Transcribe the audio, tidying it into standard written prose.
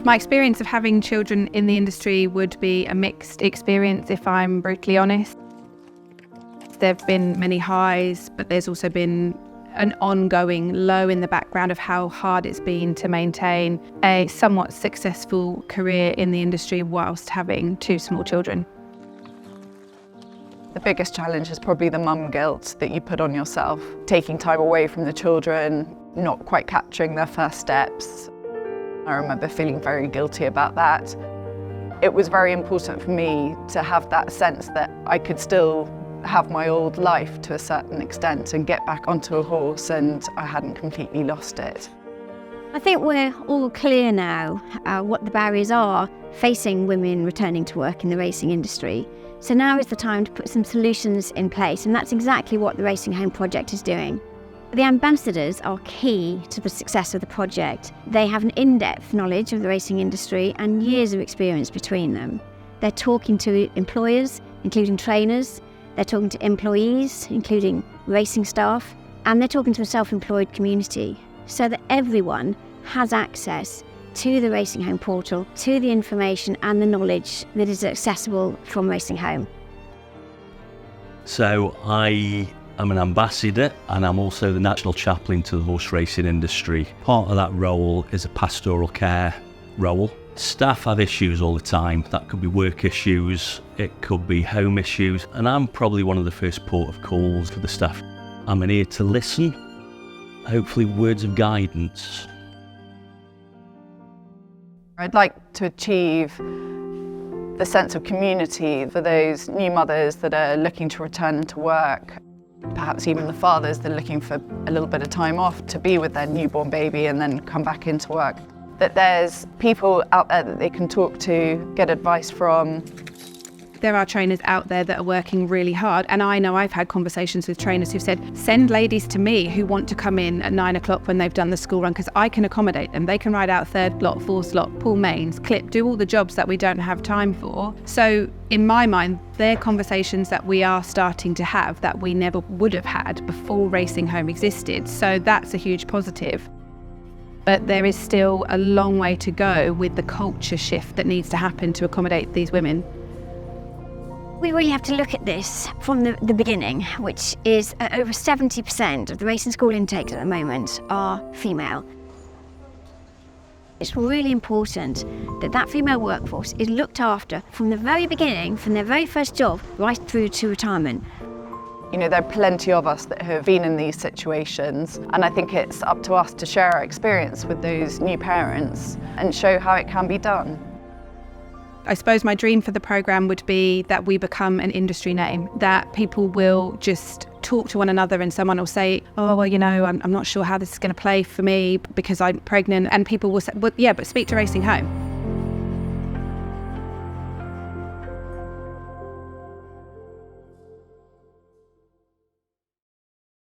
My experience of having children in the industry would be a mixed experience, if I'm brutally honest. There have been many highs, but there's also been an ongoing low in the background of how hard it's been to maintain a somewhat successful career in the industry whilst having 2 small children. The biggest challenge is probably the mum guilt that you put on yourself, taking time away from the children, not quite capturing their first steps. I remember feeling very guilty about that. It was very important for me to have that sense that I could still have my old life to a certain extent and get back onto a horse, and I hadn't completely lost it. I think we're all clear now what the barriers are facing women returning to work in the racing industry. So now is the time to put some solutions in place, and that's exactly what the Racing Home project is doing. The ambassadors are key to the success of the project. They have an in-depth knowledge of the racing industry and years of experience between them. They're talking to employers, including trainers, they're talking to employees, including racing staff, and they're talking to the self-employed community, so that everyone has access to the Racing Home portal, to the information and the knowledge that is accessible from Racing Home. So I'm an ambassador, and I'm also the national chaplain to the horse racing industry. Part of that role is a pastoral care role. Staff have issues all the time. That could be work issues, it could be home issues, and I'm probably one of the first port of calls for the staff. I'm in here to listen, hopefully words of guidance. I'd like to achieve the sense of community for those new mothers that are looking to return to work. Perhaps even the fathers that are looking for a little bit of time off to be with their newborn baby and then come back into work. That there's people out there that they can talk to, get advice from. There are trainers out there that are working really hard, and I know I've had conversations with trainers who've said, send ladies to me who want to come in at 9 o'clock when they've done the school run, because I can accommodate them. They can ride out 3rd slot, 4th slot, pull mains, clip, do all the jobs that we don't have time for. So in my mind, they're conversations that we are starting to have that we never would have had before Racing Home existed. So that's a huge positive. But there is still a long way to go with the culture shift that needs to happen to accommodate these women. We really have to look at this from the beginning, which is over 70% of the racing school intakes at the moment are female. It's really important that that female workforce is looked after from the very beginning, from their very first job, right through to retirement. You know, there are plenty of us that have been in these situations, and I think it's up to us to share our experience with those new parents and show how it can be done. I suppose my dream for the programme would be that we become an industry name, that people will just talk to one another and someone will say, oh, well, you know, I'm not sure how this is going to play for me because I'm pregnant, and people will say, well, yeah, but speak to Racing Home.